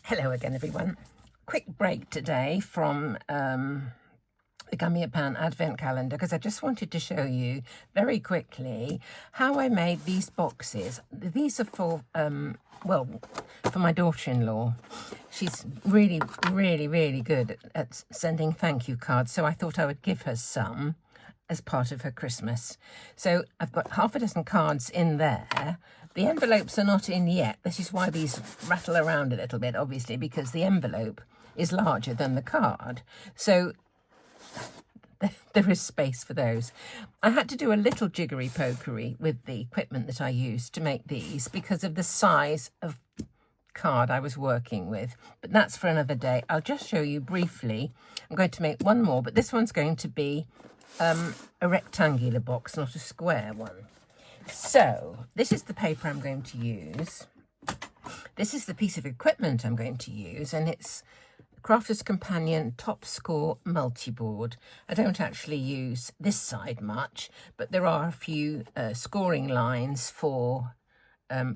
Hello again, everyone. Quick break today from the Gummiapan Advent Calendar because I just wanted to show you very quickly how I made these boxes. These are for, for my daughter-in-law. She's really good at sending thank you cards, so I thought I would give her some as part of her Christmas. So I've got half a dozen cards in there. The envelopes are not in yet. This is why these rattle around a little bit, obviously, because the envelope is larger than the card. So there is space for those. I had to do a little jiggery pokery with the equipment that I used to make these because of the size of card I was working with. But that's for another day. I'll just show you briefly. I'm going to make one more, but this one's going to be a rectangular box, not a square one. So this is the paper I'm going to use. This is the piece of equipment I'm going to use, and it's Crafter's Companion Top Score Multi-Board. I don't actually use this side much, but there are a few scoring lines for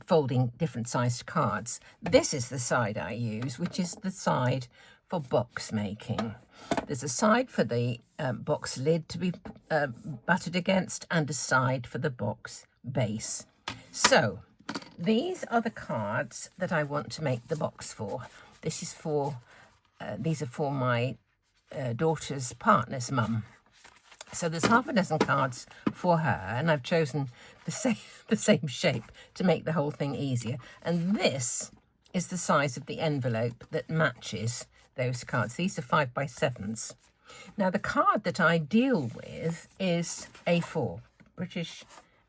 folding different sized cards. This is the side I use, which is the side for box making. There's a side for the box lid to be buttered against and a side for the box base. So these are the cards that I want to make the box for. This is for these are for my daughter's partner's mum. So there's half a dozen cards for her, and I've chosen the same shape to make the whole thing easier. And this is the size of the envelope that matches those cards. These are 5x7s. Now the card that I deal with is A4, British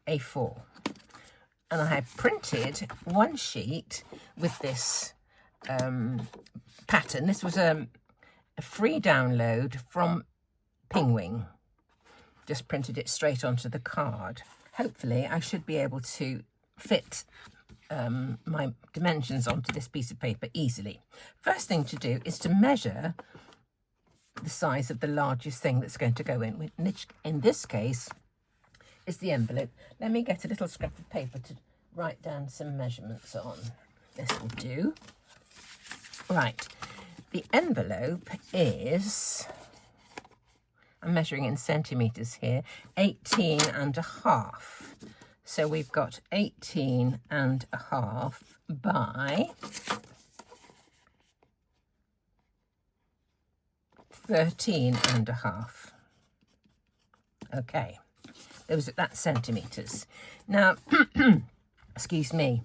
A4. And I have printed one sheet with this pattern. This was a free download from Pingwing. Just printed it straight onto the card. Hopefully I should be able to fit my dimensions onto this piece of paper easily. First thing to do is to measure the size of the largest thing that's going to go in, which in this case is the envelope. Let me get a little scrap of paper to write down some measurements on. This will do. Right, the envelope is, I'm measuring in centimetres here, 18.5. So we've got 18.5 by 13.5. Okay, that's centimetres. Now, excuse me,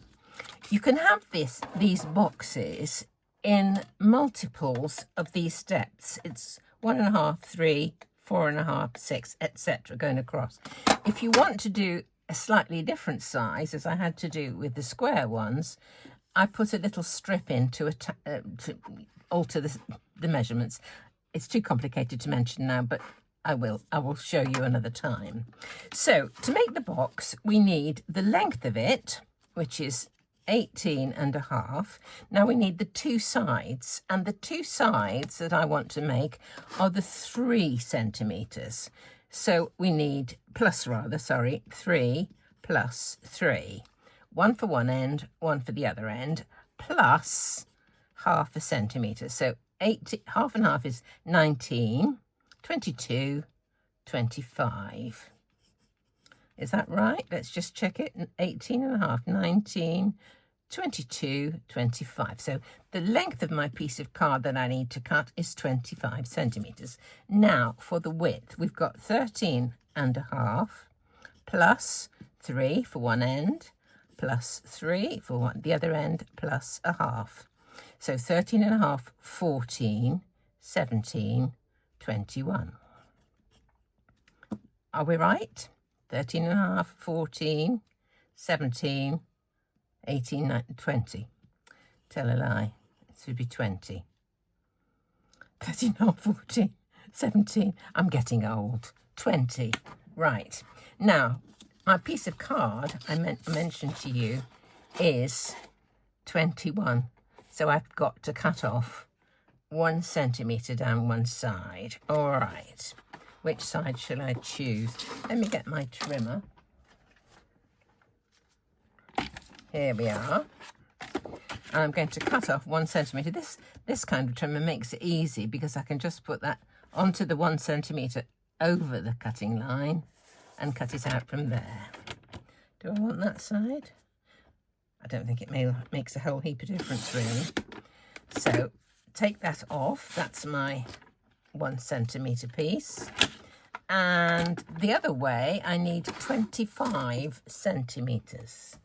you can have these boxes in multiples of these steps. It's 1.5, 3, 4.5, 6, etc. going across. If you want to do a slightly different size, as I had to do with the square ones, I put a little strip in to alter the measurements. It's too complicated to mention now, but I will show you another time. So to make the box, we need the length of it, which is 18.5. Now we need the two sides, and the two sides that I want to make are the 3 centimetres. So we need 3 plus 3. One for one end, one for the other end, plus half a centimetre. So half and half is 19, 22, 25. Is that right? Let's just check it. 18.5, 19, 22, 25. So the length of my piece of card that I need to cut is 25 centimetres. Now for the width, we've got 13.5 plus 3 for one end, plus 3 for the other end, plus a half. So 13.5, 14, 17, 21. Are we right? 13.5, 14, 17, 18, 19, 20. Tell a lie. It should be 20. 13.5, 14, 17. I'm getting old. 20. Right. Now, my piece of card I mentioned to you is 21. So I've got to cut off 1 centimetre down one side. All right. Which side shall I choose? Let me get my trimmer. Here we are. And I'm going to cut off 1 centimetre. This kind of trimmer makes it easy because I can just put that onto the 1 centimetre over the cutting line and cut it out from there. Do I want that side? I don't think it makes a whole heap of difference really. So take that off. That's my 1 centimetre piece. And the other way, I need 25 centimetres.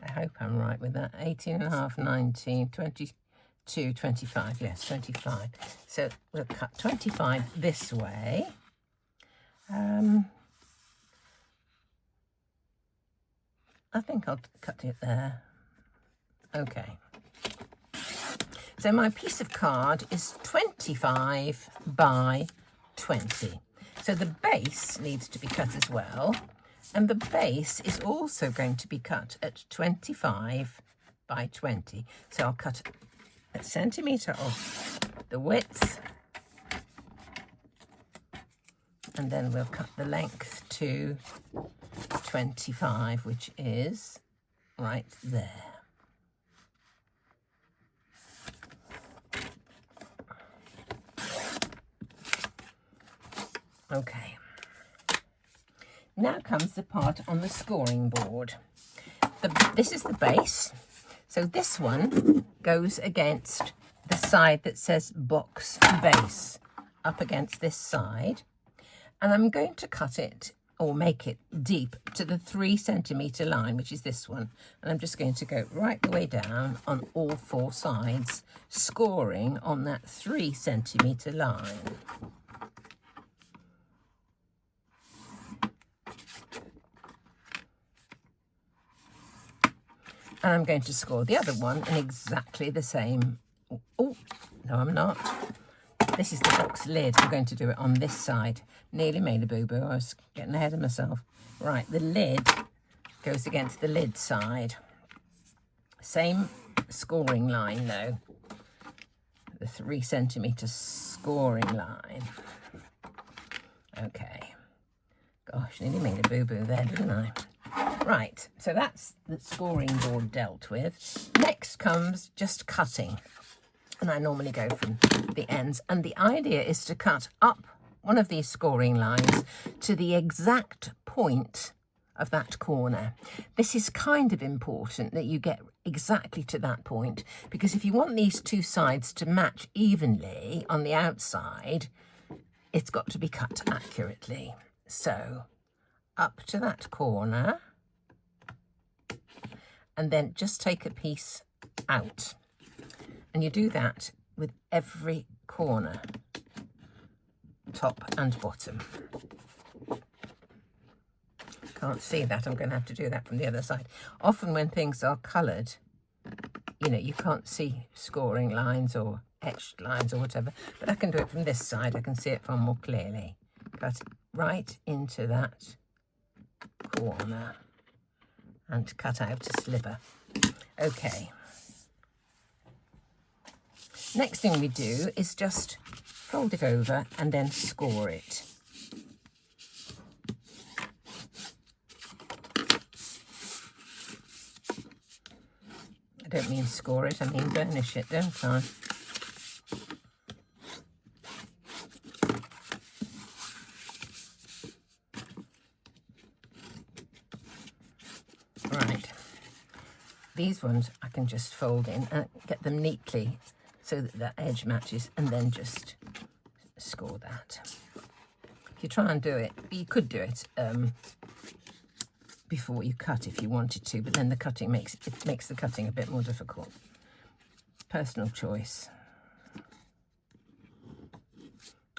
I hope I'm right with that. 18.5, 19, 22, 25. Yes, 25. So we'll cut 25 this way. I think I'll cut it there. Okay. So my piece of card is 25 by 20. So the base needs to be cut as well. And the base is also going to be cut at 25 by 20. So I'll cut a centimetre off the width. And then we'll cut the length to 25, which is right there. Okay. Now comes the part on the scoring board. This is the base. So this one goes against the side that says box base, up against this side. And I'm going to cut it or make it deep to the 3 centimetre line, which is this one. And I'm just going to go right the way down on all 4 sides, scoring on that 3 centimetre line. And I'm going to score the other one in exactly the same. Oh, no, I'm not. This is the box lid. I'm going to do it on this side. Nearly made a boo-boo. I was getting ahead of myself. Right, the lid goes against the lid side. Same scoring line, though. The 3 centimetre scoring line. Okay. Gosh, nearly made a boo-boo there, didn't I? Right, so that's the scoring board dealt with. Next comes just cutting. And I normally go from the ends. And the idea is to cut up one of these scoring lines to the exact point of that corner. This is kind of important that you get exactly to that point, because if you want these 2 sides to match evenly on the outside, it's got to be cut accurately. So up to that corner, and then just take a piece out. And you do that with every corner, top and bottom. Can't see that. I'm going to have to do that from the other side. Often when things are coloured, you know, you can't see scoring lines or etched lines or whatever, but I can do it from this side. I can see it far more clearly. Cut right into that corner and cut out a sliver. Okay. Next thing we do is just fold it over and then score it. I don't mean score it, I mean burnish it, don't I? Right. These ones I can just fold in and get them neatly so that the edge matches, and then just score that. If you try and do it, you could do it before you cut if you wanted to, but then the cutting makes the cutting a bit more difficult. Personal choice.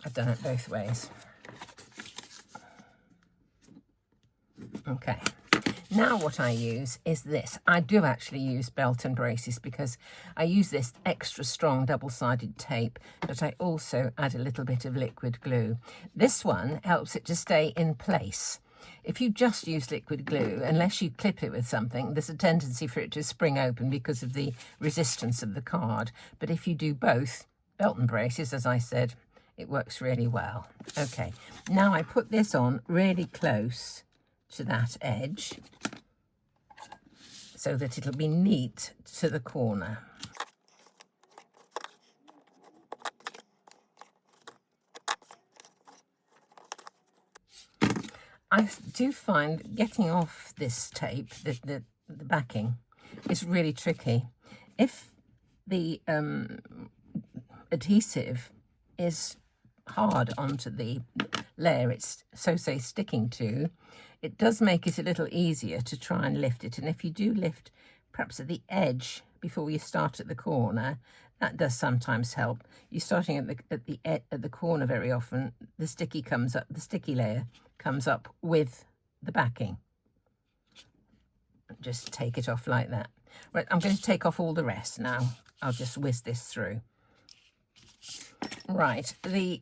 I've done it both ways. Okay. Now what I use is this. I do actually use belt and braces because I use this extra strong double-sided tape, but I also add a little bit of liquid glue. This one helps it to stay in place. If you just use liquid glue, unless you clip it with something, there's a tendency for it to spring open because of the resistance of the card. But if you do both, belt and braces, as I said, it works really well. Okay, now I put this on really close to that edge. so that it'll be neat to the corner. I do find getting off this tape, the backing, is really tricky. If the adhesive is hard onto the layer it's sticking to, it does make it a little easier to try and lift it. And if you do lift perhaps at the edge before you start at the corner, that does sometimes help. You're starting at the corner very often, the sticky layer comes up with the backing. Just take it off like that. Right, I'm going to take off all the rest now. I'll just whiz this through. Right, the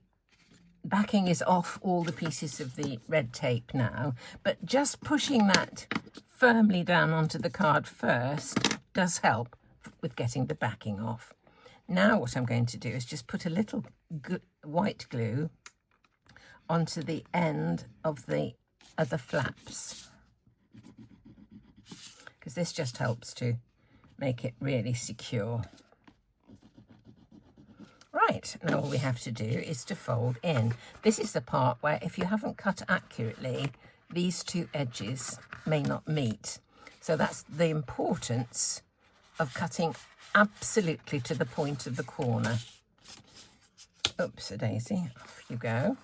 backing is off all the pieces of the red tape now, but just pushing that firmly down onto the card first does help with getting the backing off. Now what I'm going to do is just put a little white glue onto the end of the other flaps, because this just helps to make it really secure. Right, now all we have to do is to fold in. This is the part where if you haven't cut accurately, these two edges may not meet. So that's the importance of cutting absolutely to the point of the corner. Oops-a-daisy, off you go.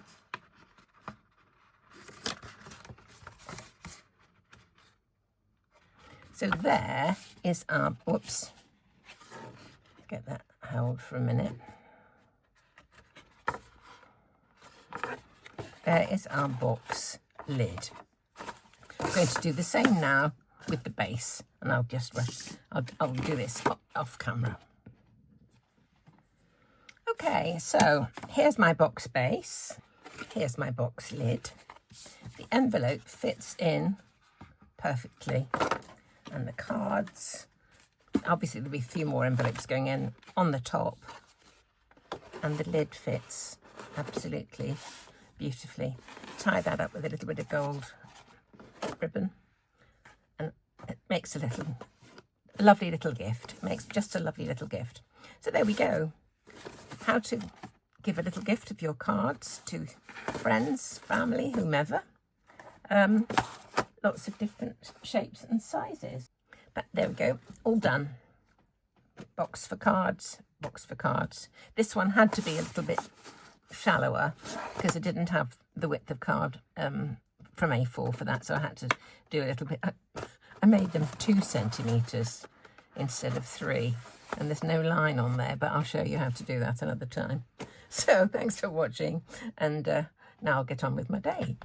So there is our, whoops, get that held for a minute. There is our box lid. I'm going to do the same now with the base, and I'll do this off camera. Okay, so here's my box base. Here's my box lid. The envelope fits in perfectly, and the cards, obviously there'll be a few more envelopes going in on the top, and the lid fits absolutely beautifully. Tie that up with a little bit of gold ribbon, and it makes a lovely little gift. It makes just a lovely little gift. So there we go. How to give a little gift of your cards to friends, family, whomever. Lots of different shapes and sizes. But there we go, all done. Box for cards, box for cards. This one had to be a little bit shallower because I didn't have the width of card from A4 for that, so I had to do a little bit. I made them 2 centimetres instead of 3, and there's no line on there, but I'll show you how to do that another time. So thanks for watching, and now I'll get on with my day.